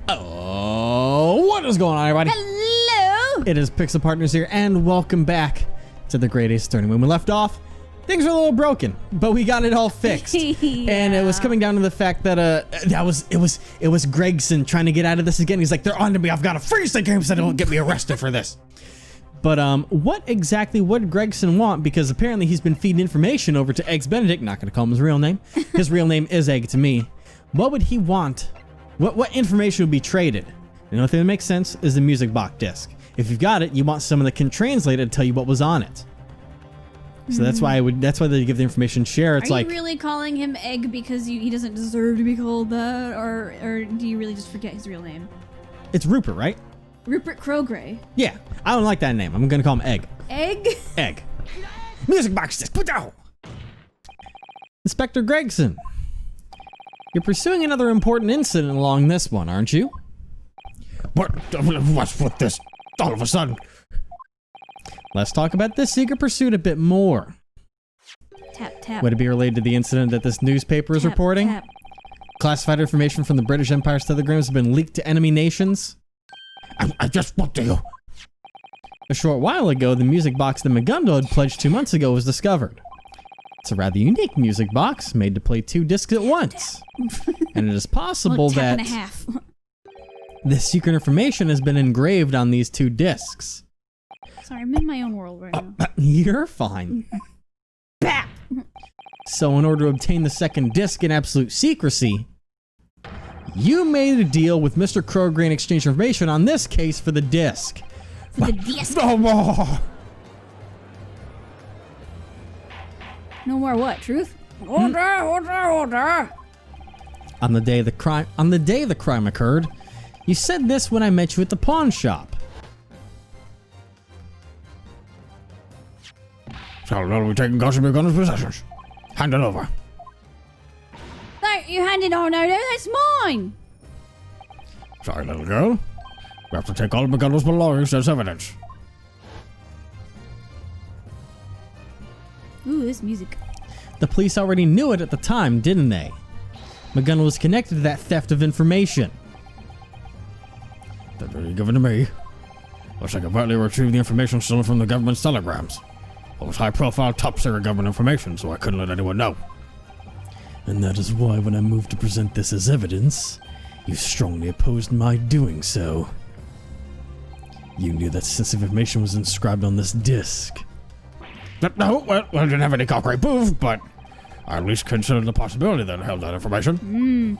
Oh, what is going on, everybody? Hello! It is Pixel Partners here, and welcome back to the Great Ace Attorney. When we left off, things were a little broken, but we got it all fixed. Yeah. And it was coming down to the fact that it was Gregson trying to get out of this again. He's like, they're on to me. I've got to freeze the game so they don't get me arrested for this. But what exactly would Gregson want? Because apparently he's been feeding information over to Eggs Benedict. Not going to call him his real name. His real name is Egg to me. What would he want? What information would be traded? The only thing that makes sense is the music box disc. If you've got it, you want someone that can translate it to tell you what was on it. So that's why they give the information share. It's Are you really calling him Egg because he doesn't deserve to be called that, or do you really just forget his real name? It's Rupert, right? Rupert Crowgray. Yeah, I don't like that name. I'm gonna call him Egg. Egg? Egg. Music box disc. Put down. Inspector Gregson, you're pursuing another important incident along this one, aren't you? What's with this all of a sudden? Let's talk about this secret pursuit a bit more. Tap, tap. Would it be related to the incident that this newspaper is tap, reporting? Tap. Classified information from the British Empire's telegrams has been leaked to enemy nations? I just what do you? A short while ago, the music box that Magundo had pledged 2 months ago was discovered. It's a rather unique music box made to play 2 discs at once. And it is possible Tap that and a half. this secret information has been engraved on these 2 discs. Sorry, I'm in my own world right now. You're fine. Bap! So in order to obtain the second disc in absolute secrecy, you made a deal with Mr. Crowgray in exchange for information on this case for the disc. For the disc. No more. No more what? Truth? Order. On the day the crime occurred, you said this when I met you at the pawn shop. So now we're taking Gossip Gunner's possessions. Hand it over. No, you handed on over. That's mine. Sorry, little girl. We have to take all of McGonagall's belongings as evidence. Ooh, this music. The police already knew it at the time, didn't they? McGonagall was connected to that theft of information. They're really given to me. Looks like I partly retrieved the information stolen from the government's telegrams. It was high-profile, top-secret government information, so I couldn't let anyone know. And that is why when I moved to present this as evidence, you strongly opposed my doing so. You knew that sensitive information was inscribed on this disc. No, well, I didn't have any concrete proof, but I at least considered the possibility that it held that information.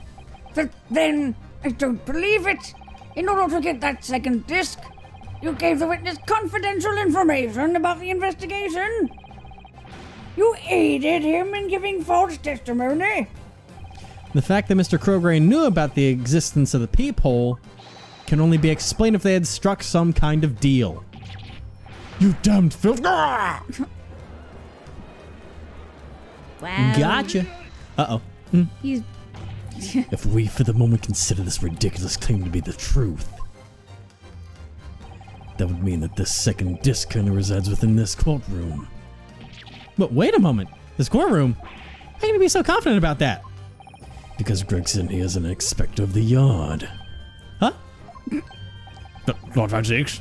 But then, I don't believe it. In order to get that second disc, you gave the witness confidential information about the investigation. You aided him in giving false testimony. The fact that Mr. Crowgray knew about the existence of the peephole can only be explained if they had struck some kind of deal. You damned filth! Wow. Gotcha. Uh-oh. He's... If we for the moment consider this ridiculous claim to be the truth, that would mean that this second disc currently resides within this courtroom. But wait a moment. This courtroom? How can you be so confident about that? Because Gregson, he is an inspector of the yard. Huh? Lord Van Zeeks?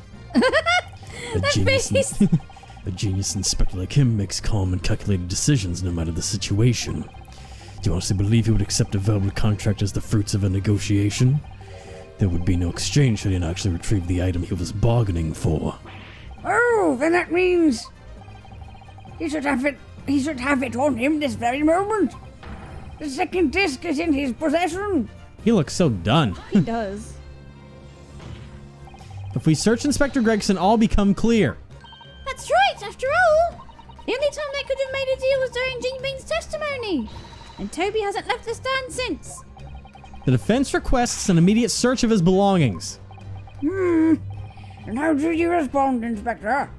A genius inspector like him makes calm and calculated decisions no matter the situation. Do you honestly believe he would accept a verbal contract as the fruits of a negotiation? There would be no exchange should he not actually retrieve the item he was bargaining for. Oh, then that means he should have it on him this very moment. The second disc is in his possession. He looks so done. He does. If we search Inspector Gregson, all become clear. That's right, after all. The only time they could have made a deal was during Jean Bean's testimony. And Toby hasn't left the stand since. The defense requests an immediate search of his belongings. And how do you respond, Inspector?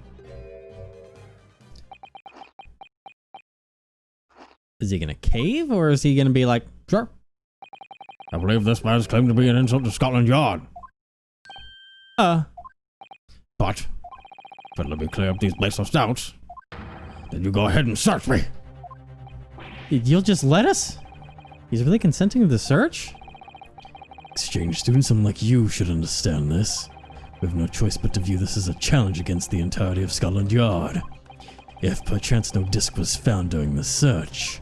Is he gonna cave, or is he gonna be like, sure? I believe this man's claim to be an insult to Scotland Yard. But let me clear up these baseless doubts. Then you go ahead and search me. You'll just let us? He's really consenting to the search? Exchange student, someone like you should understand this. We have no choice but to view this as a challenge against the entirety of Scotland Yard. If perchance no disc was found during the search,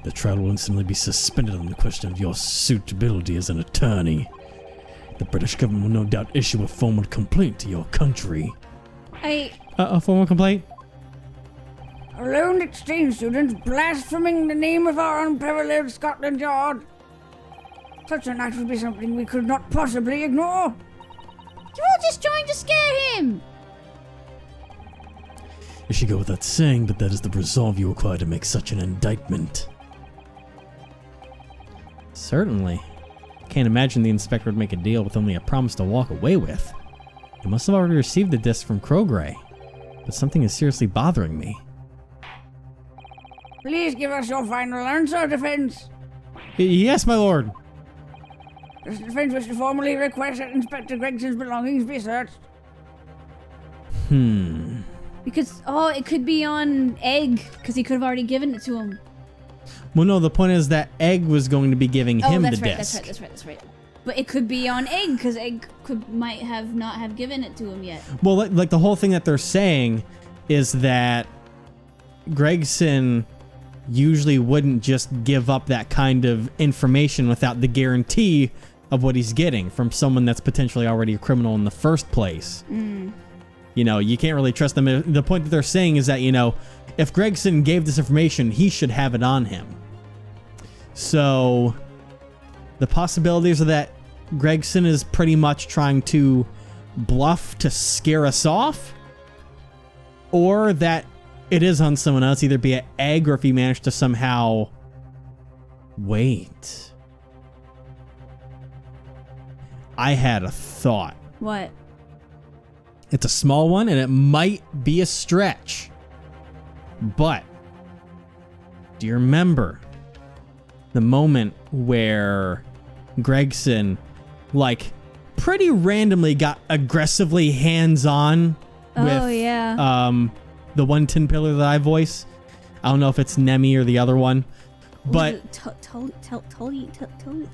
the trial will instantly be suspended on the question of your suitability as an attorney. The British government will no doubt issue a formal complaint to your country. A formal complaint? A lone exchange student blaspheming the name of our unparalleled Scotland Yard. Such an act would be something we could not possibly ignore. You're all just trying to scare him. It should go without saying, but that is the resolve you require to make such an indictment. Certainly. Can't imagine the inspector would make a deal with only a promise to walk away with. He must have already received the disc from Crowgray, but something is seriously bothering me. Please give us your final answer, defense. Yes, my lord. Does the defense wish to formally request that Inspector Gregson's belongings be searched? Because, it could be on Egg, because he could have already given it to him. Well, no, the point is that Egg was going to be giving him the disc. That's right. But it could be on Egg, because Egg might have not have given it to him yet. Well, like the whole thing that they're saying is that Gregson usually wouldn't just give up that kind of information without the guarantee of what he's getting from someone that's potentially already a criminal in the first place. You know, you can't really trust them. The point that they're saying is that, you know, if Gregson gave this information, he should have it on him. So the possibilities are that Gregson is pretty much trying to bluff to scare us off, or that it is on someone else, either be an Egg or if he managed to somehow... Wait. I had a thought. What? It's a small one, and it might be a stretch. But do you remember the moment where Gregson, like, pretty randomly got aggressively hands-on with the one tin pillar that I voice? I don't know if it's Nemi or the other one. But Tully?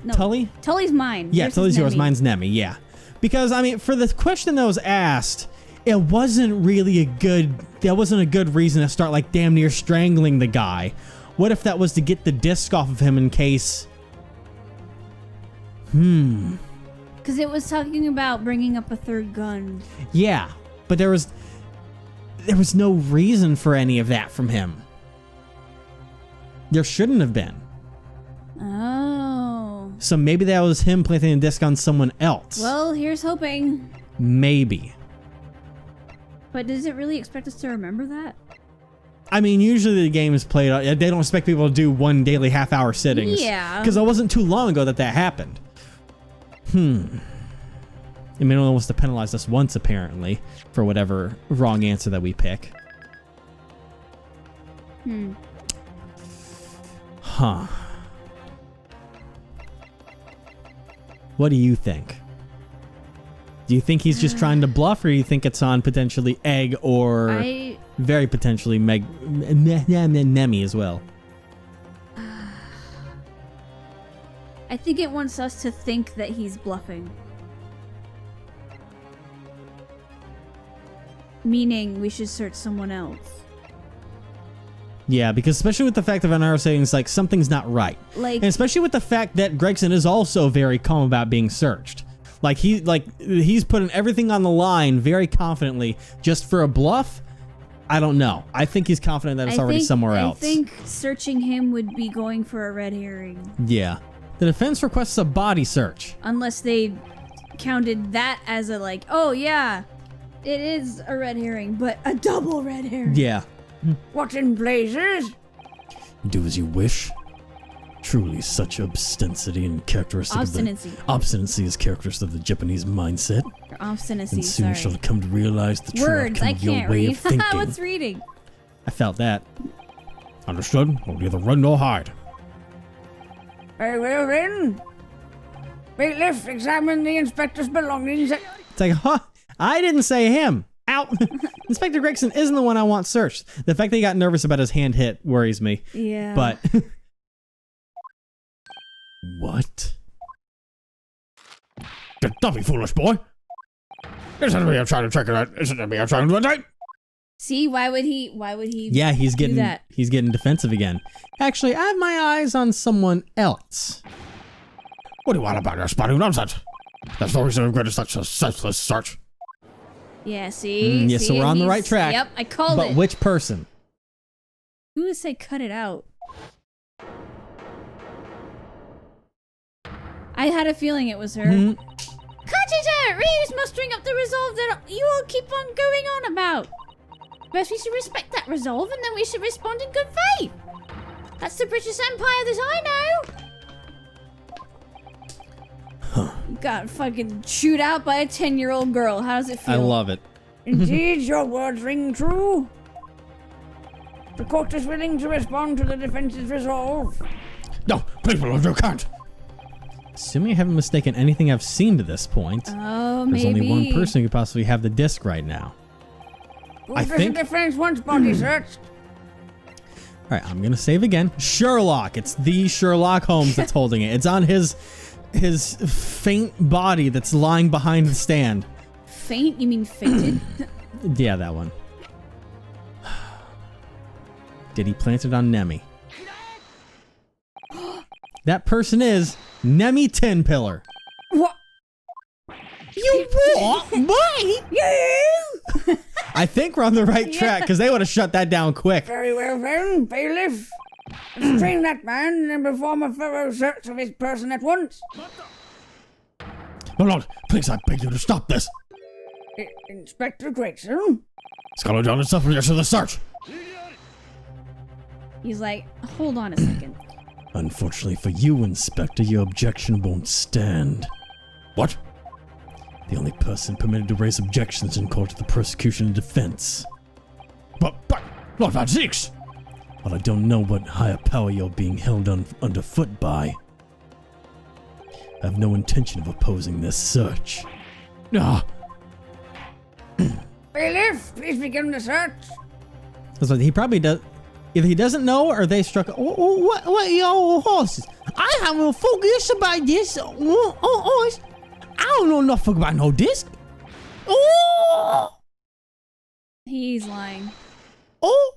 No. Tully? Tully's mine. Yeah, Yours Tully's is yours. Nemi. Mine's Nemi, yeah. Because, I mean, for the question that was asked, it wasn't really a good reason to start, like, damn near strangling the guy. What if that was to get the disc off of him in case... Because it was talking about bringing up a third gun. Yeah, but there was no reason for any of that from him. There shouldn't have been. Oh. So maybe that was him planting a disc on someone else. Well, here's hoping. Maybe. But does it really expect us to remember that? I mean, usually the game is played... They don't expect people to do one daily half-hour sittings. Yeah. Because it wasn't too long ago that happened. I mean, it only wants to penalize us once, apparently, for whatever wrong answer that we pick. Huh. What do you think? Do you think he's just trying to bluff, or do you think it's on potentially Egg or very potentially Nemi as well? I think it wants us to think that he's bluffing. Meaning we should search someone else. Yeah, because especially with the fact of Anara saying it's like something's not right. Like, and especially with the fact that Gregson is also very calm about being searched. Like he's putting everything on the line very confidently just for a bluff. I don't know. I think he's confident that it's already somewhere else. I think searching him would be going for a red herring. Yeah. The defense requests a body search. Unless they counted that as a like, oh yeah, it is a red herring, but a double red herring. Yeah. What in blazes? Do as you wish. Truly, such obstinacy and characteristic obstinacy is characteristic of the Japanese mindset. Or obstinacy, And soon you sorry. shall come to realize the true Words, outcome I of your can't way read. of thinking. What's reading? I felt that. Understood? We'll neither run nor hide. Very well then. Bailiff, examine the inspector's belongings. It's like, huh? I didn't say him. Ow. Inspector Gregson isn't the one I want searched. The fact that he got nervous about his hand hit worries me. Yeah. But... What? Don't be foolish, boy. Isn't it me I'm trying to check it out? Isn't it me I'm trying to attack? See, why would he Yeah, he's do getting that? he's getting defensive again. Actually, I have my eyes on someone else. What do you want about your spotting nonsense? That's the reason I'm going to such a senseless search. Yeah, see? Yeah, so See, we're on the he's- right track. Yep, I called But it. which person? Who would say cut it out? I had a feeling it was her. Hmm? Cut it out! Ryu's mustering up the resolve that you all keep on going on about. First we should respect that resolve and then we should respond in good faith. That's the British Empire that I know. You got fucking chewed out by a 10-year-old girl. How does it feel? I love it. Indeed, your words ring true. The court is willing to respond to the defense's resolve. No, please, my lord, you can't. Assuming I haven't mistaken anything I've seen to this point, Oh, there's maybe. only one person who could possibly have the disc right now. Who I does think- the defense wants body searched? All right, I'm gonna save again. Sherlock. It's the Sherlock Holmes that's holding it. It's on his faint body that's lying behind the stand. Faint? You mean fainted? Yeah, that one. Did he plant it on Nemi? That person is Nemi Tin Pillar. What? You what? Boy? You! I think we're on the right track because they would have shut that down quick. Very well then, bailiff. Restrain that man and perform a thorough search of his person at once. My lord, please, I beg you to stop this. Inspector Gregson? Scotland Yard itself will issue the search. He's like, hold on a second. Unfortunately for you, Inspector, your objection won't stand. What? The only person permitted to raise objections in court is the prosecution and defense. But, Lord Van Zeeks! Well, I don't know what higher power you're being held underfoot by. I have no intention of opposing this search. Ah, Bailiff, please begin the search. So he probably does. Either he doesn't know or they struck. What, yo, horses? I have no focus about this. I don't know nothing about no disc. Oh, He's lying. oh.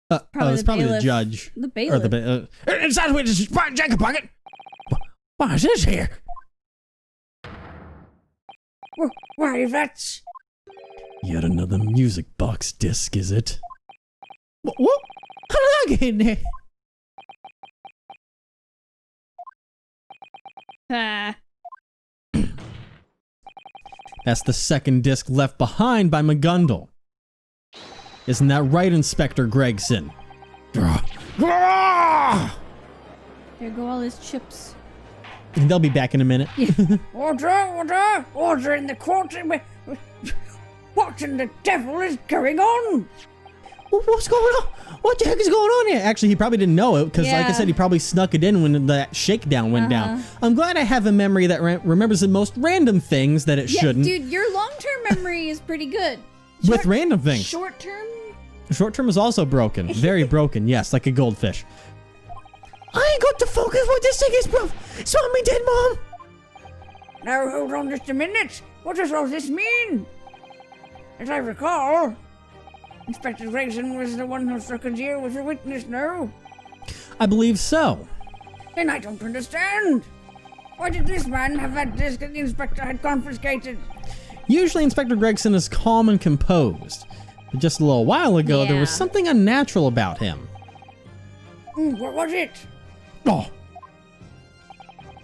Probably it's the probably the bailiff. judge. The Or bailiff. the inside with this jacket pocket! What is this here? Why, that's... Yet another music box disc, is it? what? How did I get in there? Ah. That's the second disc left behind by McGundle. Isn't that right, Inspector Gregson? Ah! There go all his chips. They'll be back in a minute. Order in the court. What in the devil is going on? What's going on? What the heck is going on here? Actually, he probably didn't know it because, like I Yeah. said, he probably snuck it in when that shakedown went down. I'm glad I have a memory that remembers the most random things that it Yeah, shouldn't. dude, your long-term memory is pretty good. With random things. Short-term? Short term is also broken. Very broken, yes, like a goldfish. I ain't got to focus what this thing is, bro. Swat me dead, Mom. Now hold on just a minute. What does all this mean? As I recall, Inspector Gregson was the one who struck a deal with a witness, no? I believe so. Then I don't understand. Why did this man have that disc that the inspector had confiscated? Usually Inspector Gregson is calm and composed. But just a little while ago, there was Yeah. something unnatural about him. What was it? Oh,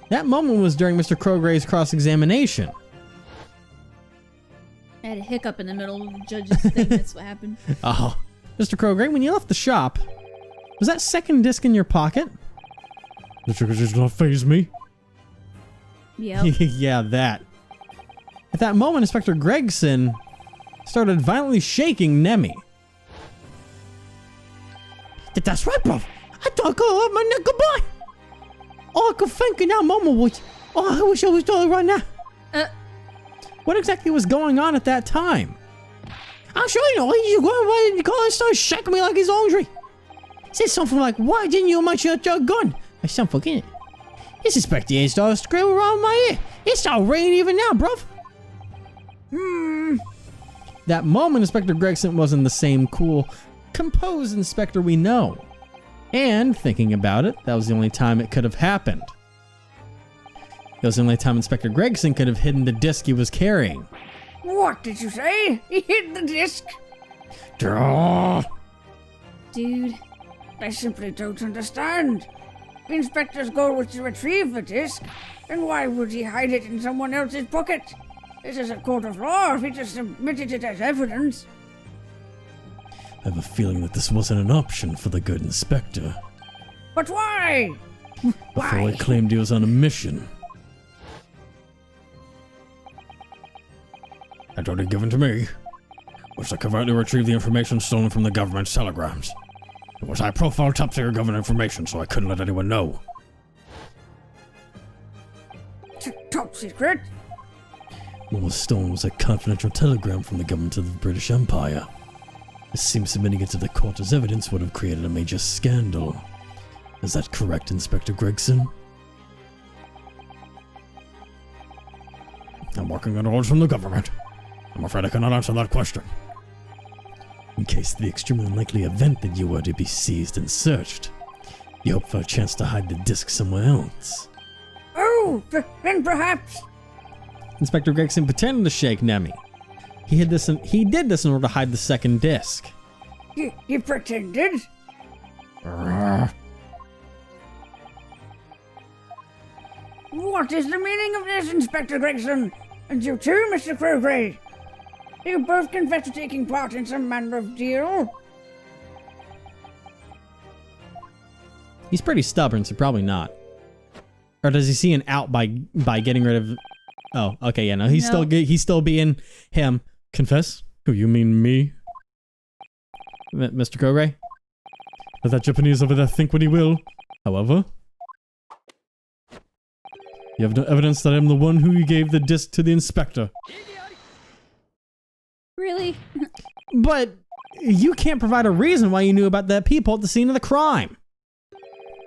That moment was during Mr. Crowgray's cross-examination. I had a hiccup in the middle of the judge's thing. That's what happened. Oh. Mr. Crowgray, when you left the shop, was that second disc in your pocket? the trigger does not faze me. Yep. Yeah, that. At that moment, Inspector Gregson started violently shaking Nemi. That's right, bro. I thought I could let my neck goodbye. All I could think in that moment was, oh, I wish I was doing it right now. What exactly was going on at that time? I'm sure you know, he's going right in the car and started shaking me like his laundry. Said something like, why didn't you mention your gun? I said, forget it. This Inspector here started screaming around my ear. It's starting raining even now, bruv. That moment, Inspector Gregson wasn't the same cool, composed inspector we know. And, thinking about it, that was the only time it could have happened. It was the only time Inspector Gregson could have hidden the disc he was carrying. What did you say? He hid the disc? Dude. I simply don't understand. The inspector's goal was to retrieve the disc, then why would he hide it in someone else's pocket? This is a court of law if he just submitted it as evidence. I have a feeling that this wasn't an option for the good inspector. But why? Before he claimed he was on a mission. I'd already given to me, was to covertly retrieve the information stolen from the government's telegrams. It was high-profile, top-tier government information, so I couldn't let anyone know. Top secret? What was stolen was a confidential telegram from the government of the British Empire. It seems submitting it to the court as evidence would have created a major scandal. Is that correct, Inspector Gregson? I'm working on orders from the government. I'm afraid I cannot answer that question. In case of the extremely unlikely event that you were to be seized and searched, you hope for a chance to hide the disc somewhere else. Oh, then perhaps... Inspector Gregson pretended to shake Nemi. He did this in order to hide the second disc. You pretended? What is the meaning of this, Inspector Gregson? And you too, Mr. Crowgray? You both confess to taking part in some manner of deal? He's pretty stubborn, so probably not. Or does he see an out by getting rid of... Oh, okay, yeah, no, he's still being him. Confess? Who, you mean me? Mr. Crowgray? Let that Japanese over there think what he will. However, you have no evidence that I'm the one who gave the disc to the inspector. Really? But you can't provide a reason why you knew about that people at the scene of the crime.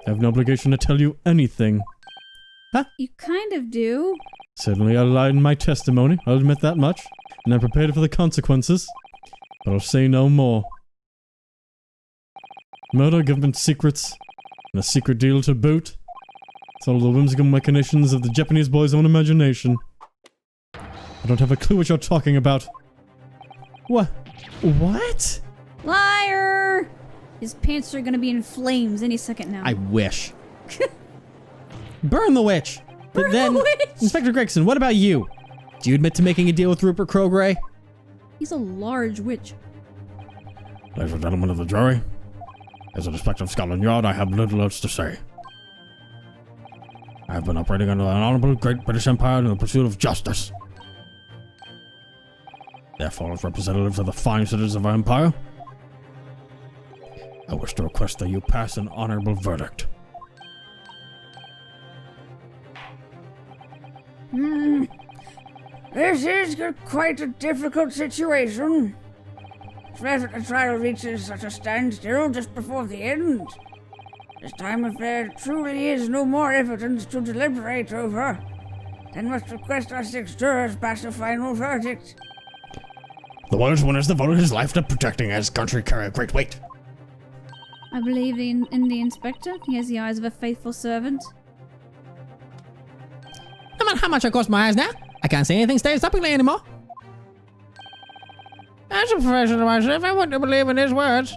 I have no obligation to tell you anything. You kind of do. Certainly I lied in my testimony, I'll admit that much, and I'm prepared for the consequences, but I'll say no more. Murder, government secrets, and a secret deal to boot. It's all the whimsical machinations of the Japanese boy's own imagination. I don't have a clue what you're talking about. What? What? Liar! His pants are gonna be in flames any second now. I wish. Burn the witch! Burn then, the witch! Inspector Gregson, what about you? Do you admit to making a deal with Rupert Crowgray? He's a large witch. Ladies and gentlemen of the jury, as an inspector of Scotland Yard, I have little else to say. I have been operating under the honorable Great British Empire in the pursuit of justice. Therefore, as representatives of the fine citizens of our empire, I wish to request that you pass an honorable verdict. This is quite a difficult situation. It's rare that the trial reaches such a standstill just before the end. This time, if there truly is no more evidence to deliberate over, then must request our 6 jurors pass a final verdict. The world's one has devoted his life to protecting his country carry a great weight. I believe in the inspector. He has the eyes of a faithful servant. No matter how much I close my eyes now, I can't see anything staring stoppingly anymore. As a professional myself, I want to believe in his words.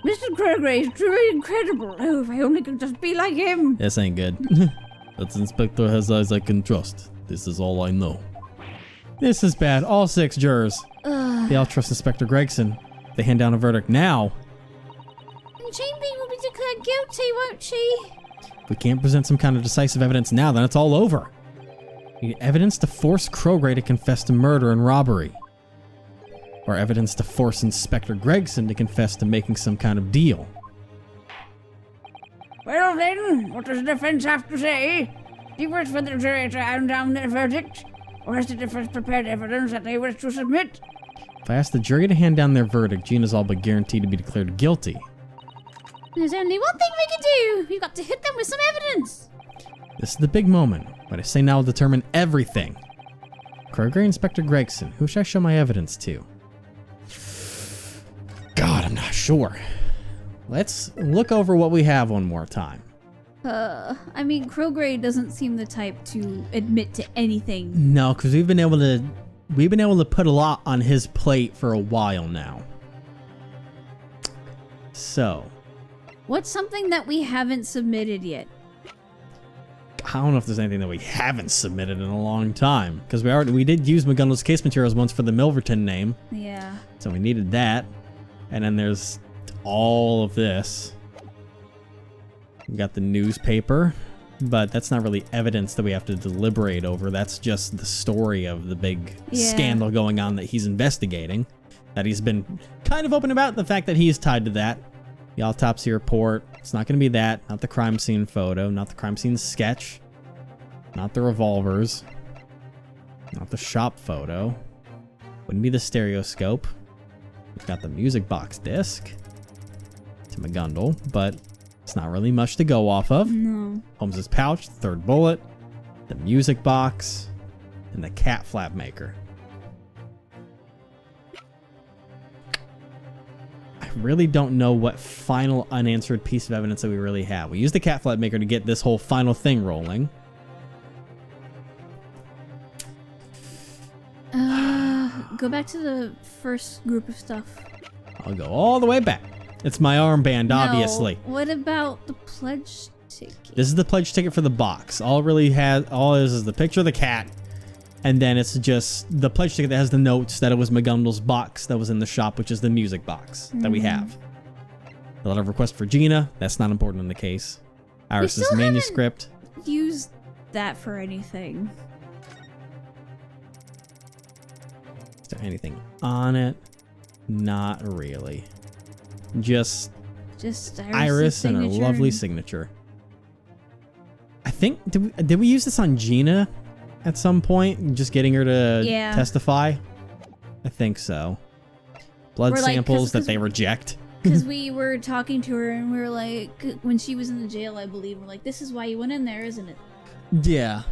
Mr. Crowgray is truly incredible. Oh, if I only could just be like him. This ain't good. That inspector has eyes I can trust. This is all I know. This is bad. All 6 jurors. They all trust Inspector Gregson. They hand down a verdict now. And Jane Bee will be declared guilty, won't she? If we can't present some kind of decisive evidence now, then it's all over. We need evidence to force Crowgray to confess to murder and robbery. Or evidence to force Inspector Gregson to confess to making some kind of deal. Well then, what does the defense have to say? Do you wish for the jury to hand down their verdict? Or has the defense prepared evidence that they wish to submit? If I ask the jury to hand down their verdict, Gina's all but guaranteed to be declared guilty. There's only one thing we can do. We've got to hit them with some evidence. This is the big moment. What I say now will determine everything. Kroger, Inspector Gregson. Who should I show my evidence to? God, I'm not sure. Let's look over what we have one more time. I mean, Kroger doesn't seem the type to admit to anything. No, because we've been able to put a lot on his plate for a while now. So, What's something that we haven't submitted yet? I don't know if there's anything that we haven't submitted in a long time, because we did use McGundle's case materials once for the Milverton name, Yeah. so we needed that. And then there's all of this. We got the newspaper, but that's not really evidence that we have to deliberate over. That's just the story of the big scandal going on that he's investigating, that he's been kind of open about, the fact that he's tied to that. The autopsy report, it's not going to be that, not the crime scene photo, not the crime scene sketch, not the revolvers, not the shop photo, wouldn't be the stereoscope. We've got the music box disc to McGundle, but it's not really much to go off of. No. Holmes's pouch, the third bullet, the music box, and the cat flap maker. I really don't know what final unanswered piece of evidence that we really have. We used the cat flap maker to get this whole final thing rolling. Go back to the first group of stuff. I'll go all the way back. It's my armband, obviously. No, what about the pledge ticket? This is the pledge ticket for the box. All it is the picture of the cat, and then it's just the pledge ticket that has the notes that it was McGundle's box that was in the shop, which is the music box that we have. The letter of request for Gina, that's not important in the case. Iris's still manuscript. Use that for anything. Is there anything on it? Not really. Just Iris and her lovely signature. I think did we use this on Gina at some point? Just getting her to testify? I think so. Blood samples that they reject. Because we were talking to her and we were like, when she was in the jail, I believe, we're like, this is why you went in there, isn't it? Yeah.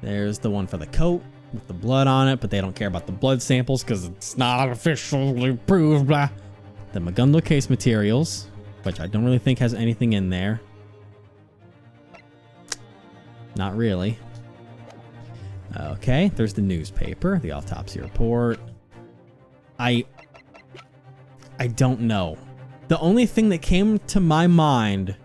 There's the one for the coat with the blood on it, but they don't care about the blood samples because it's not officially proved, blah. The McGundle case materials, which I don't really think has anything in there. Not really. Okay, there's the newspaper, the autopsy report. I don't know. The only thing that came to my mind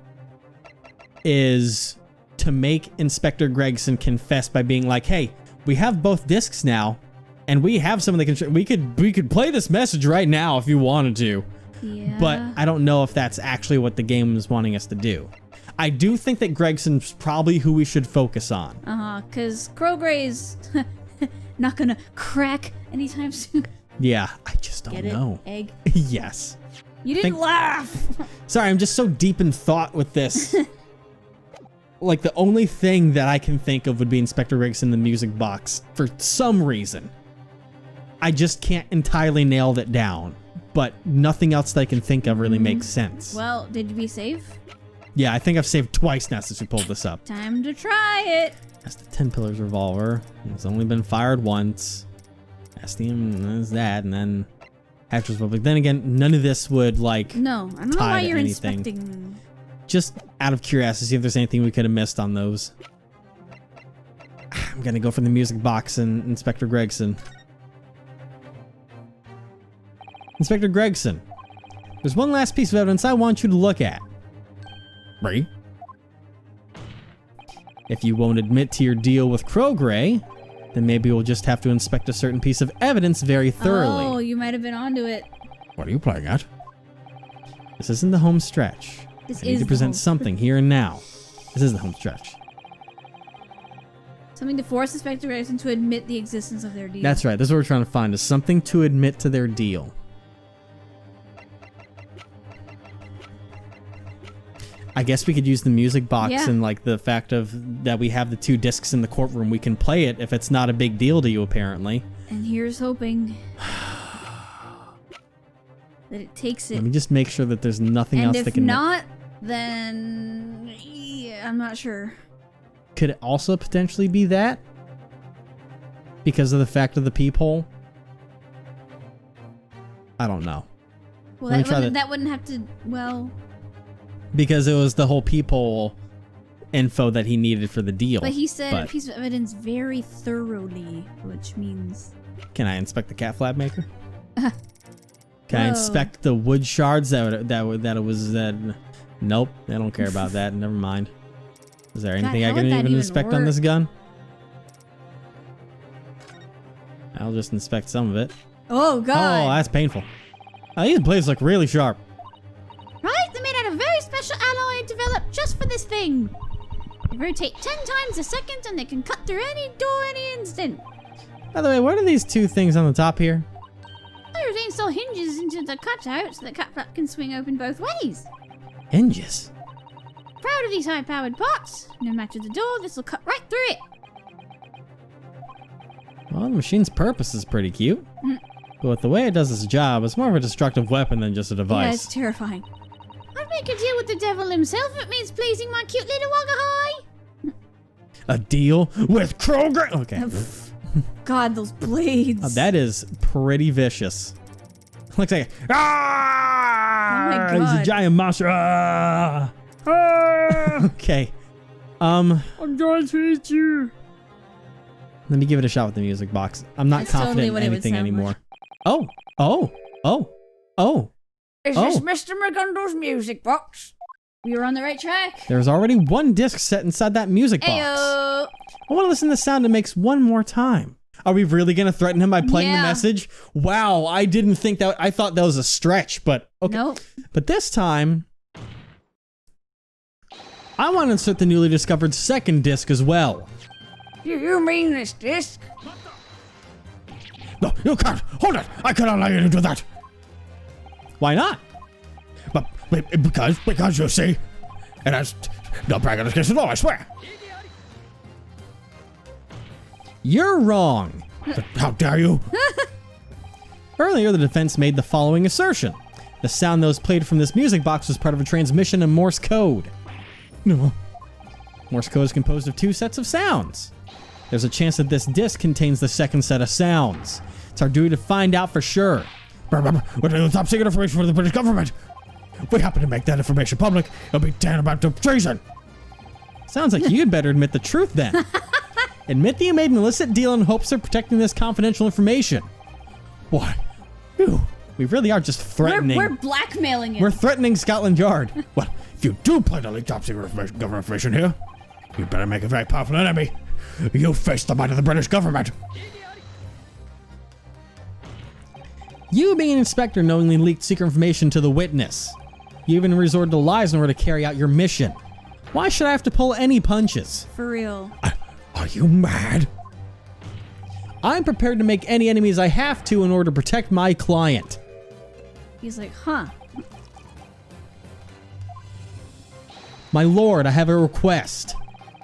is to make Inspector Gregson confess by being like, hey, we have both discs now, and we have some of the we could play this message right now if you wanted to. Yeah. But I don't know if that's actually what the game is wanting us to do. I do think that Gregson's probably who we should focus on. Because Crowgray's not gonna crack anytime soon. Yeah, I just don't know. Egg? Yes. You didn't laugh! Sorry, I'm just so deep in thought with this. Like, the only thing that I can think of would be Inspector Gregson in the music box for some reason. I just can't entirely nail that down. But nothing else that I can think of really makes sense. Well, did we save? Yeah, I think I've saved twice now since we pulled this up. Time to try it. That's the 10 Pillars revolver. It's only been fired once. Astium, there's that, and then Hatcher's Republic. Then again, none of this would, like, no, I don't know why you're inspecting. Just out of curiosity, see if there's anything we could have missed on those. I'm gonna go for the music box and Inspector Gregson. Inspector Gregson, there's one last piece of evidence I want you to look at. Right? If you won't admit to your deal with Crowgray, then maybe we'll just have to inspect a certain piece of evidence very thoroughly. Oh, you might have been onto it. What are you playing at? This isn't the home stretch. I need to present something here and now. This is the home stretch. Something to force Inspector Gregson to admit the existence of their deal. That's right. That's what we're trying to find, is something to admit to their deal. I guess we could use the music box and like the fact of that we have the two discs in the courtroom. We can play it if it's not a big deal to you, apparently. And here's hoping that it takes it. Let me just make sure that there's nothing else that can... And if not, then yeah, I'm not sure. could it also potentially be that? Because of the fact of the peephole? I don't know. Well, Let me try that wouldn't have to. Well, because it was the whole peephole info that he needed for the deal. but he said a piece of evidence very thoroughly, which means. Can I inspect the cat flap maker? Can I Whoa. inspect the wood shards that it was that? Nope, I don't care about that. Never mind. Is there anything I how can would that even even inspect on work? this gun? I'll just inspect some of it. Oh Oh, God! that's painful. Oh, these blades look really sharp. Right? They're made out of a very special alloy developed just for this thing. They rotate 10 times a second, and they can cut through any door any instant. By the way, what are these two things on the top here? Those install hinges into the cutout so the cat flap can swing open both ways. Hinges. Proud of these high-powered parts. No matter the door, this will cut right through it. Well, the machine's purpose is pretty cute. But with the way it does its job, it's more of a destructive weapon than just a Yeah, device. it's terrifying. I'd make a deal with the devil himself if it means pleasing my cute little Wagahai. A deal with Kroger? Okay. God, those blades. Oh, that is pretty vicious. Looks like ah! Oh my He's a God. giant monster. Ah! Ah! Okay. I'm going to eat you. Let me give it a shot with the music box. I'm not That's confident totally in what it would anything sound anymore. like. Oh. Is Oh. this Mr. McGundle's music box? We were on the right track. There's already one disc set inside that music box. Ayo. I want to listen to the sound it makes one more time. Are we really going to threaten him by playing the Yeah. message? Wow, I didn't think that. I thought that was a stretch, but okay. Nope. But this time, I want to insert the newly discovered second disc as well. You mean this disc? No, you can't. Hold it. I cannot allow you to do that. Why not? Because you see, it has no practice against the law, I swear. You're wrong. How dare you? Earlier, the defense made the following assertion. The sound that was played from this music box was part of a transmission in Morse code. No. Morse code is composed of two sets of sounds. There's a chance that this disc contains the second set of sounds. It's our duty to find out for sure. Remember, we're doing top secret information for the British government. If we happen to make that information public, it'll be tantamount to treason. Sounds like you'd better admit the truth then. Admit that you made an illicit deal in hopes of protecting this confidential information. Why? You. We really are just threatening. We're blackmailing him. We're threatening Scotland Yard. Well, if you do plan to leak top secret information, government information here, you'd better make a very powerful enemy. You face the might of the British government. You, being an inspector, knowingly leaked secret information to the witness. You even resorted to lies in order to carry out your mission. Why should I have to pull any punches? For real. Are you mad? I'm prepared to make any enemies I have to in order to protect my client. He's like, huh. My lord, I have a request.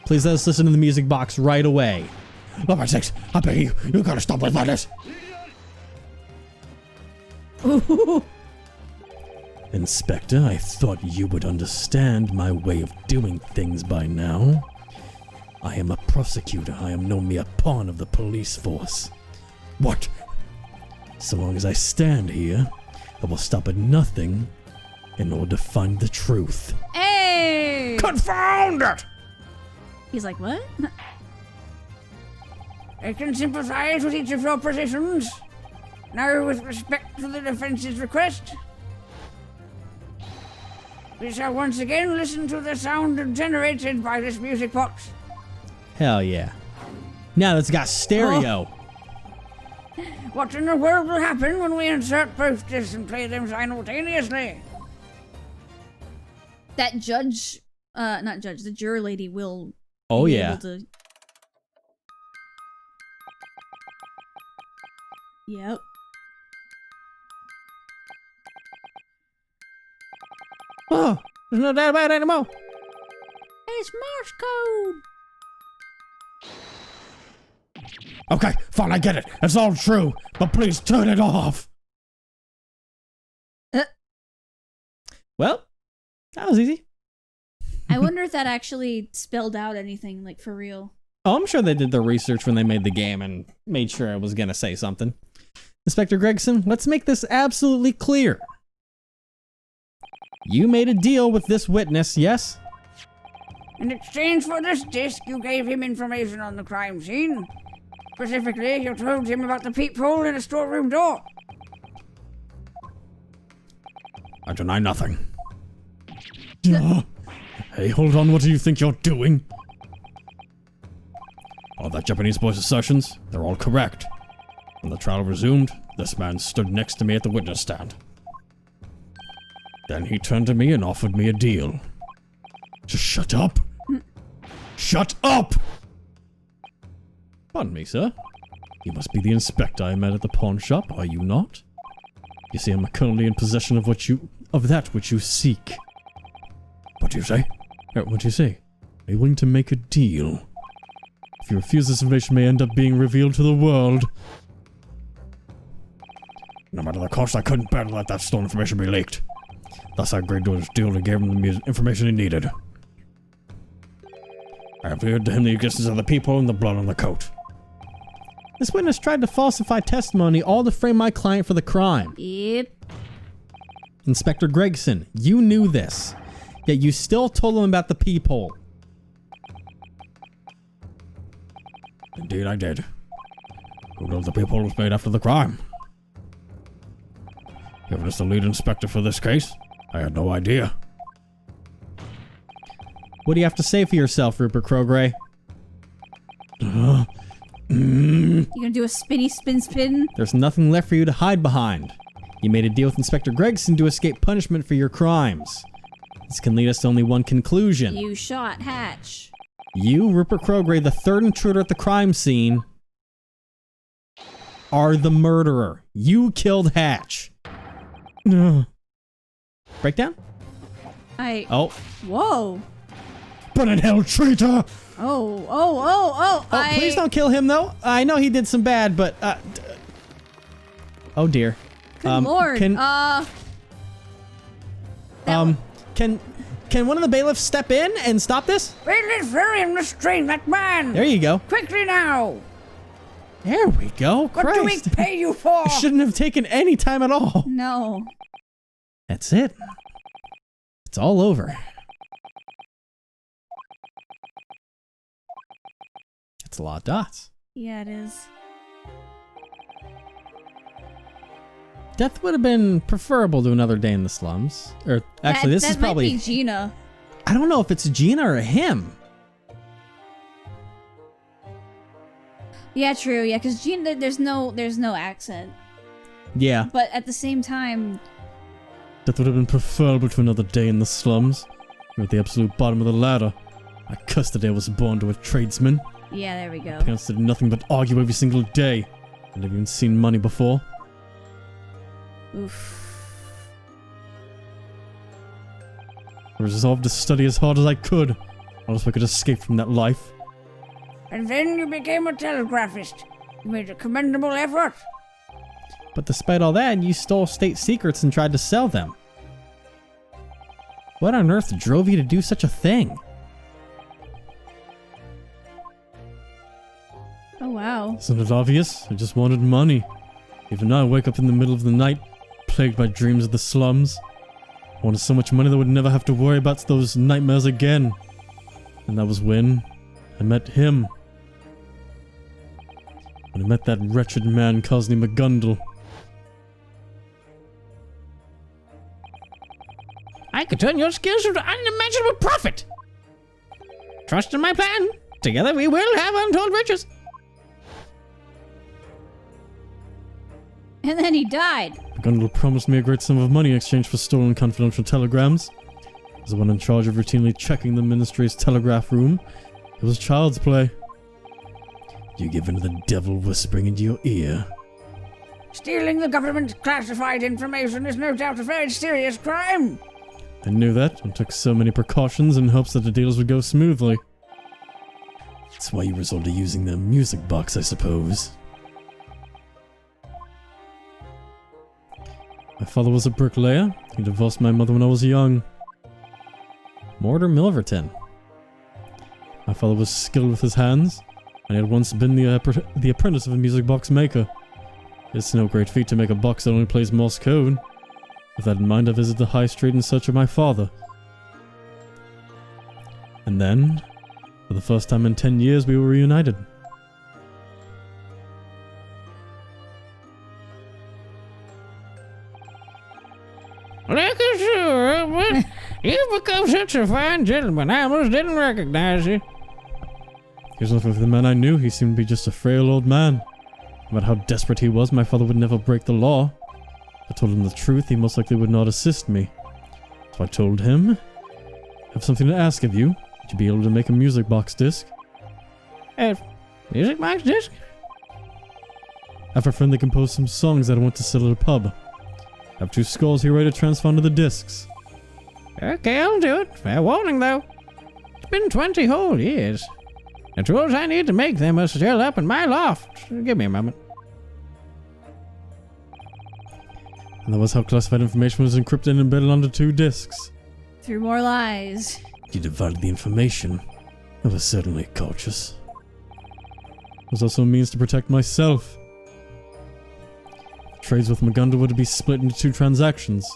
Please let us listen to the music box right away. Oh, my sakes, I beg you, you gotta stop with this. Inspector, I thought you would understand my way of doing things by now. I am a prosecutor. I am no mere pawn of the police force. What? So long as I stand here, I will stop at nothing in order to find the truth. Hey! Confound it! He's like, what? I can sympathize with each of your positions. Now, with respect to the defense's request, we shall once again listen to the sound generated by this music box. Hell yeah. Now it's got stereo. What in the world will happen when we insert both discs and play them simultaneously? That judge, not judge, the juror lady will Oh be yeah. able to... Yep. Oh, there's no doubt about it anymore. It's Morse code! Okay, fine, I get it. It's all true, but please turn it off. Well, that was easy. I wonder if that actually spelled out anything, like, for real. Oh, I'm sure they did their research when they made the game and made sure I was going to say something. Inspector Gregson, let's make this absolutely clear. You made a deal with this witness, yes? In exchange for this disc, you gave him information on the crime scene. Specifically, you told him about the peephole in a storeroom door. I deny nothing. Hey, hold on, what do you think you're doing? All that Japanese boy's assertions, they're all correct. When the trial resumed, this man stood next to me at the witness stand. Then he turned to me and offered me a deal. Just shut up! Shut up! Pardon me, sir. You must be the inspector I met at the pawn shop, are you not? You see, I'm currently in possession of that which you seek. What do you say? What do you say? Are you willing to make a deal? If you refuse, this information may end up being revealed to the world. No matter the cost, I couldn't bear to let that stolen information be leaked. Thus I agreed to his deal and gave him the information he needed. I revealed to him the existence of the peephole and the blood on the coat. This witness tried to falsify testimony, all to frame my client for the crime. Yep. Inspector Gregson, you knew this, yet you still told him about the peephole. Indeed I did. Who knows the peephole was made after the crime? Given us the lead inspector for this case, I had no idea. What do you have to say for yourself, Rupert Crogray? You gonna do a spinny spin? There's nothing left for you to hide behind. You made a deal with Inspector Gregson to escape punishment for your crimes. This can lead us to only one conclusion. You shot Hatch. You, Rupert Crogray, the third intruder at the crime scene, are the murderer. You killed Hatch. Breakdown? Oh. Whoa. But in hell, traitor! Oh, Please don't kill him, though. I know he did some bad, but, oh dear. Good lord. Can one of the bailiffs step in and stop this? Bailiff, hurry and restrain that man! There you go. Quickly now! There we go. What do we Christ. pay you for? Shouldn't have taken any time at all. No. That's it. It's all over. It's a lot of dots. Yeah, it is. Death would have been preferable to another day in the slums. Or actually, this is probably might be Gina. I don't know if it's Gina or him. Yeah, true. Yeah, because Gina, there's no accent. Yeah. But at the same time, Death would have been preferable to another day in the slums. You're at the absolute bottom of the ladder. I cursed the day I was born to a tradesman. yeah, there we go. Parents did nothing but argue every single day. I'd never even seen money before. Oof. I resolved to study as hard as I could, else I could escape from that life. And then you became a telegraphist. You made a commendable effort. But despite all that, you stole state secrets and tried to sell them. What on earth drove you to do such a thing? Oh, wow. Isn't it obvious? I just wanted money. Even now I wake up in the middle of the night, plagued by dreams of the slums. I wanted so much money that I would never have to worry about those nightmares again. And that was when I met him. When I met that wretched man, Cosney McGundle. I could turn your skills into unimaginable profit. Trust in my plan. Together we will have untold riches. And then he died. McGundle promised me a great sum of money in exchange for stolen confidential telegrams. As the one in charge of routinely checking the ministry's telegraph room, it was child's play. You give in to the devil whispering into your ear. Stealing the government's classified information is no doubt a very serious crime. I knew that and took so many precautions in hopes that the deals would go smoothly. That's why you resorted to using the music box, I suppose. My father was a bricklayer. He divorced my mother when I was young. Mortimer Milverton. My father was skilled with his hands, and he had once been the apprentice of a music box maker. It's no great feat to make a box that only plays Morse code. With that in mind, I visited the high street in search of my father. And then, for the first time in 10 years, we were reunited. Like sure, but you've become such a fine gentleman, I almost didn't recognize you. He was nothing like the man I knew. He seemed to be just a frail old man. No matter how desperate he was, my father would never break the law. If I told him the truth, he most likely would not assist me. So I told him, I have something to ask of you. Would you be able to make a music box disc? Music box disc? I have a friend that composed some songs that I want to sell at a pub. I have 2 scores here ready to transfer onto the discs. Okay, I'll do it. Fair warning, though. It's been 20 whole years. The tools I need to make them are still up in my loft. Give me a moment. And that was how classified information was encrypted and embedded onto 2 discs. Through more lies. You divided the information. I was certainly cautious. It was also a means to protect myself. Trades with McGundle were to be split into 2 transactions.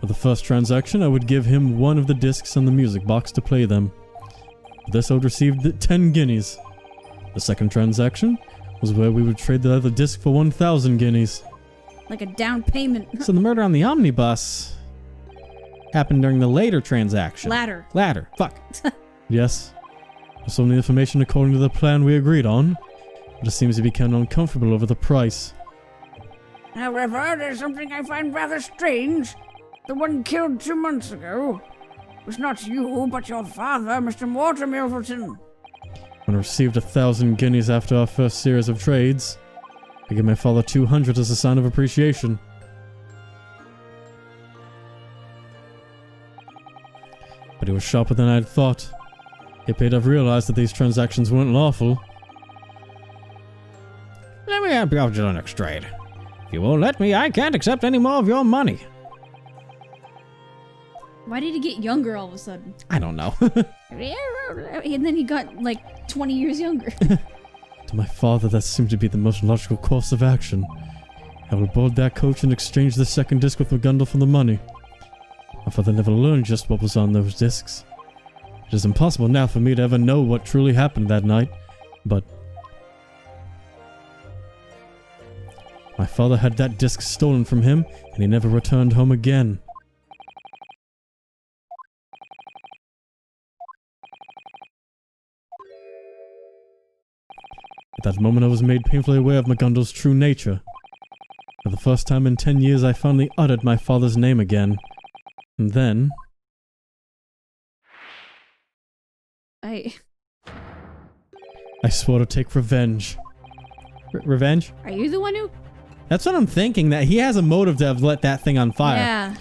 For the first transaction, I would give him 1 of the discs and the music box to play them. For this, I would receive 10 guineas. The second transaction was where we would trade the other disc for 1,000 guineas. Like a down payment. So the murder on the omnibus happened during the later transaction. Ladder. Fuck. Yes. There's only information according to the plan we agreed on, but it seems he became uncomfortable over the price. However, there's something I find rather strange. The one killed 2 months ago was not you, but your father, Mr. Mortimer Milverton. When I received 1,000 guineas after our first series of trades, I gave my father 200 as a sign of appreciation. But he was sharper than I had thought. He appeared to have realized that these transactions weren't lawful. Let me help you out with your next trade. If you won't let me, I can't accept any more of your money. Why did he get younger all of a sudden? I don't know. And then he got like 20 years younger. To my father, that seemed to be the most logical course of action. I will board that coach and exchange the second disc with McGundle for the money. My father never learned just what was on those discs. It is impossible now for me to ever know what truly happened that night, but my father had that disc stolen from him, and he never returned home again. At that moment I was made painfully aware of McGundle's true nature. For the first time in 10 years I finally uttered my father's name again. And then I swore to take revenge. Revenge? Are you the one who? That's what I'm thinking, that he has a motive to have let that thing on fire. Yeah.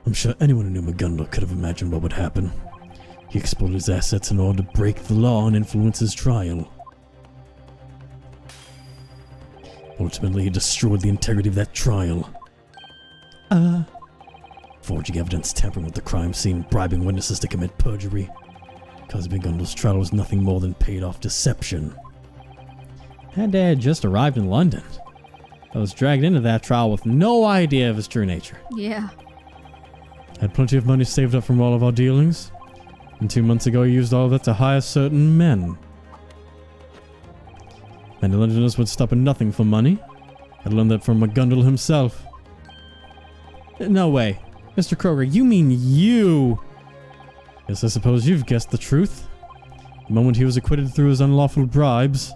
I'm sure anyone who knew McGundle could have imagined what would happen. He exploited his assets in order to break the law and influence his trial. Ultimately, he destroyed the integrity of that trial. Forging evidence, tampering with the crime scene, bribing witnesses to commit perjury. Because McGundle's trial was nothing more than paid-off deception. That dad just arrived in London. I was dragged into that trial with no idea of his true nature. Yeah. I had plenty of money saved up from all of our dealings. And 2 months ago, I used all of it to hire certain men. Many Londoners would stop at nothing for money. I learned that from McGundle himself. No way. Mr. Kroger, you mean you? Yes, I suppose you've guessed the truth. The moment he was acquitted through his unlawful bribes,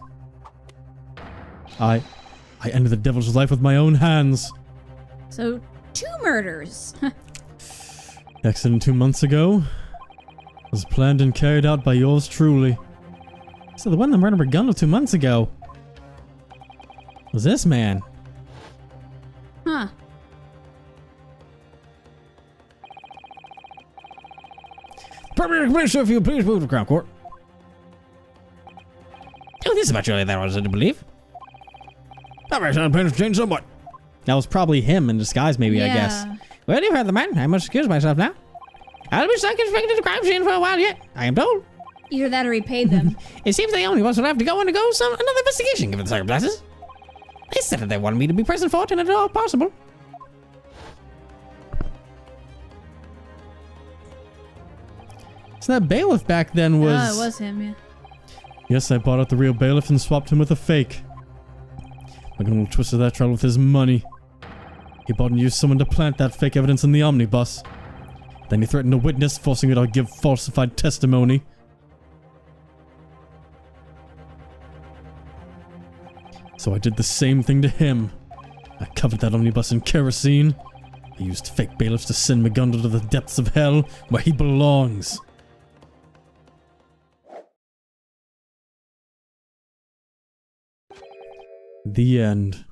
I ended the devil's life with my own hands. So 2 murders. The accident 2 months ago was planned and carried out by yours truly. So the one that murdered McGundle 2 months ago was this man. Huh. Permanent Commissioner, if you please move to Crown Court. Oh, this is much earlier than I was to believe. That makes sound plans change somewhat. That was probably him in disguise, maybe, I guess. Well, you've heard the man. I must excuse myself now. I'll be stuck inspecting the crime scene for a while yet, I am told. Either that or he paid them. It seems the only ones will have to go undergo another investigation given the circumstances. They said that they wanted me to be present for it and at all possible. So that bailiff back then was... Oh, it was him, yeah. Yes, I bought out the real bailiff and swapped him with a fake. McGonagall twisted that trial with his money. He bought and used someone to plant that fake evidence in the omnibus. Then he threatened a witness, forcing her to give falsified testimony. So I did the same thing to him. I covered that omnibus in kerosene. I used fake bailiffs to send McGonagall to the depths of hell, where he belongs. The end.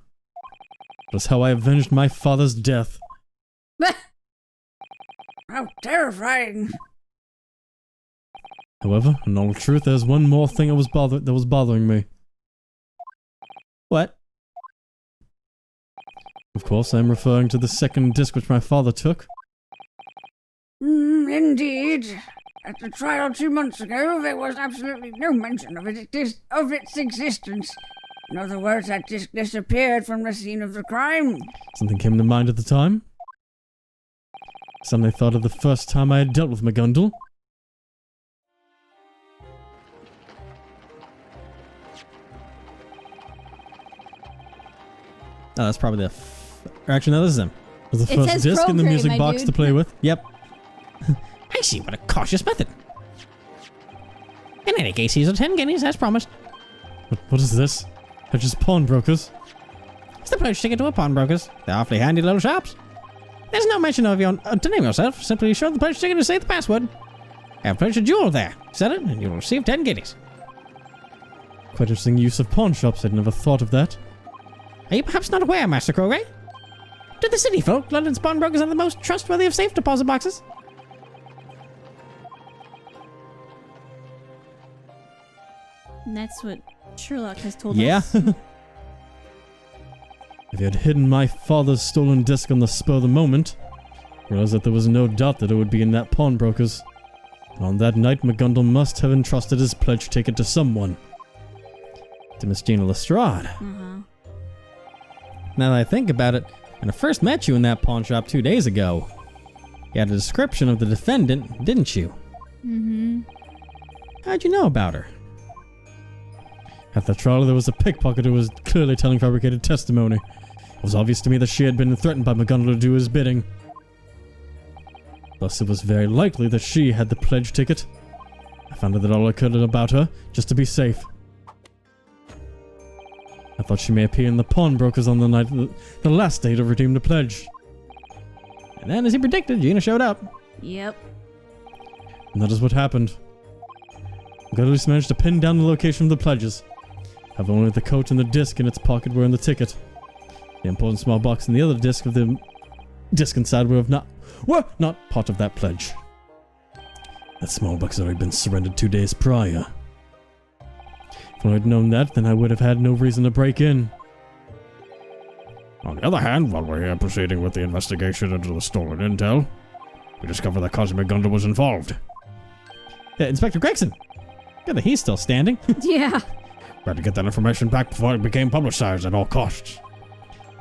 That is how I avenged my father's death. How terrifying. However, in all truth, there's one more thing that was bothering me. What? Of course, I'm referring to the second disc which my father took. Indeed. At the trial 2 months ago, there was absolutely no mention of its existence. In other words, that disc disappeared from the scene of the crime. Something came to mind at the time. Suddenly thought of the first time I had dealt with McGonagall. Oh, that's probably the... Actually, no, this is him. It was the It first says disc in the procreate, music my box dude. to play with. Yep. I see, what a cautious method. In any case, here's a 10 guineas as promised. What is this? They're just pawnbrokers. It's the pledge ticket to a pawnbroker's. They're awfully handy little shops. There's no mention of your to name yourself. Simply show the pledge ticket and say the password. Have pledged a jewel there. Sell it and you'll receive 10 guineas. Quite interesting use of pawn shops. I'd never thought of that. Are you perhaps not aware, Master Crowray? To the city folk, London's pawnbrokers are the most trustworthy of safe deposit boxes. And that's what Sherlock has told Yeah. us. If he had hidden my father's stolen disc on the spur of the moment, I realized that there was no doubt that it would be in that pawnbroker's. And on that night, McGonagall must have entrusted his pledge ticket to someone. To Miss Gina Lestrade. Now that I think about it, when I first met you in that pawn shop 2 days ago, you had a description of the defendant, didn't you? Mm-hmm. How'd you know about her? At the trial, there was a pickpocket who was clearly telling fabricated testimony. It was obvious to me that she had been threatened by McGonagall to do his bidding. Thus, it was very likely that she had the pledge ticket. I found out that all I could about her, just to be safe. I thought she may appear in the pawnbrokers on the night, the last day to redeem the pledge. And then, as he predicted, Gina showed up. Yep. And that is what happened. I got at least managed to pin down the location of the pledges. Have only the coat and the disc in its pocket were in the ticket. The important small box and the other disc of the disc inside were not part of that pledge. That small box had already been surrendered 2 days prior. If I had known that, then I would have had no reason to break in. On the other hand, while we're here proceeding with the investigation into the stolen intel, we discover that Cousin McGonagall was involved. Inspector Gregson! Good that he's still standing. Yeah. We had to get that information back before it became publicized at all costs.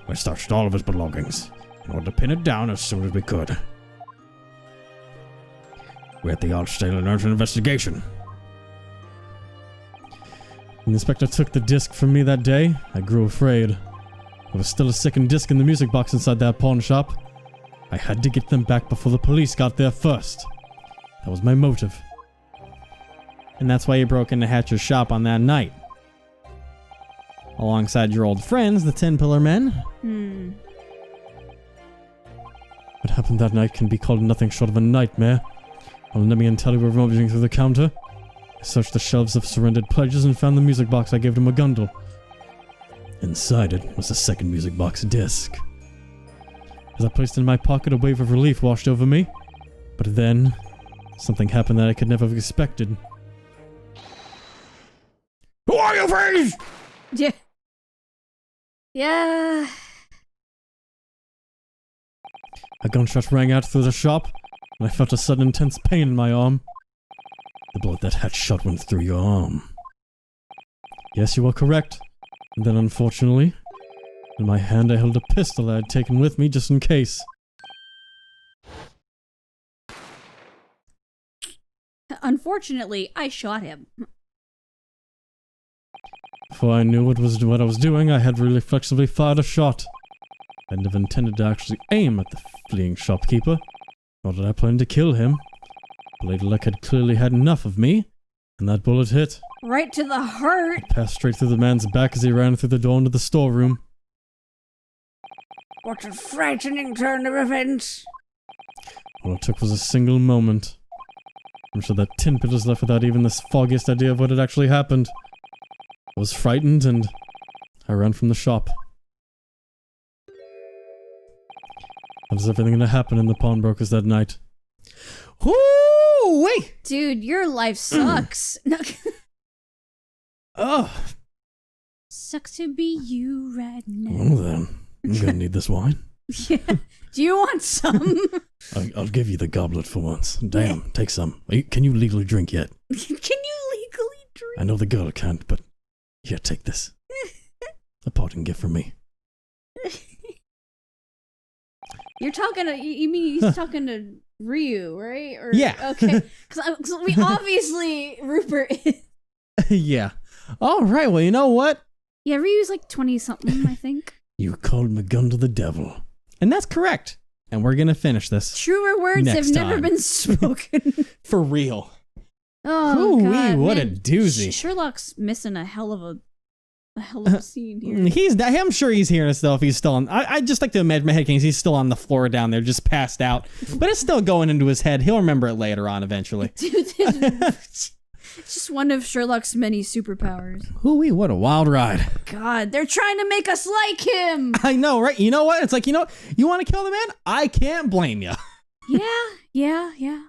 We searched all of his belongings in order to pin it down as soon as we could. We had the odd-stale and urgent investigation. When the inspector took the disc from me that day, I grew afraid. There was still a second disc in the music box inside that pawn shop. I had to get them back before the police got there first. That was my motive. And that's why you broke into Hatcher's shop on that night. Alongside your old friends, the 10 Pillar Men. What happened that night can be called nothing short of a nightmare. While Nemi and Telly were rummaging through the counter, I searched the shelves of surrendered pledges and found the music box I gave to McGonagall. Inside it was a second music box disc. As I placed it in my pocket, a wave of relief washed over me. But then, something happened that I could never have expected. Who are you, freeze? Yeah. Yeah. A gunshot rang out through the shop. and I felt a sudden intense pain in my arm. The bullet that had shot went through your arm. Yes, you are correct. And then, unfortunately, in my hand I held a pistol I had taken with me just in case. Unfortunately, I shot him. Before I knew what I was doing, I had reflexively fired a shot. I never intended to actually aim at the fleeing shopkeeper, nor did I plan to kill him. But Lady Luck had clearly had enough of me, and that bullet hit. Right to the heart. It passed straight through the man's back as he ran through the door into the storeroom. What a frightening turn of events. All it took was a single moment. I'm sure that tin pit was left without even the foggiest idea of what had actually happened. I was frightened, and I ran from the shop. How does everything that happened in the pawnbrokers that night? Ooh, wait. Dude, your life sucks. Oh. Sucks to be you right now. Well then, I'm gonna need this wine. Yeah. Do you want some? I'll give you the goblet for once. Damn, take some. Can you legally drink yet? Can you legally drink? I know the girl can't, but here, take this. A parting gift from me. You're talking to, you mean he's talking to Ryu, right? Or, Yeah. Okay. Because we obviously, Rupert is. Yeah. All right. Well, you know what? Yeah, Ryu's like 20-something, I think. You called my gun to the devil. And that's correct. And we're gonna finish this Truer words next have never time. been spoken. for real. Oh, Ooh-wee, God. what a man. doozy. Sherlock's missing a hell of a scene here. I'm sure he's hearing us though. If he's still on, I just like to imagine my head kings. He's still on the floor down there, just passed out. But it's still going into his head. He'll remember it later on, eventually. Dude, it's just one of Sherlock's many superpowers. Ooh-wee, what a wild ride. God, they're trying to make us like him. I know, right? You know what? It's like, you want to kill the man? I can't blame you. Yeah.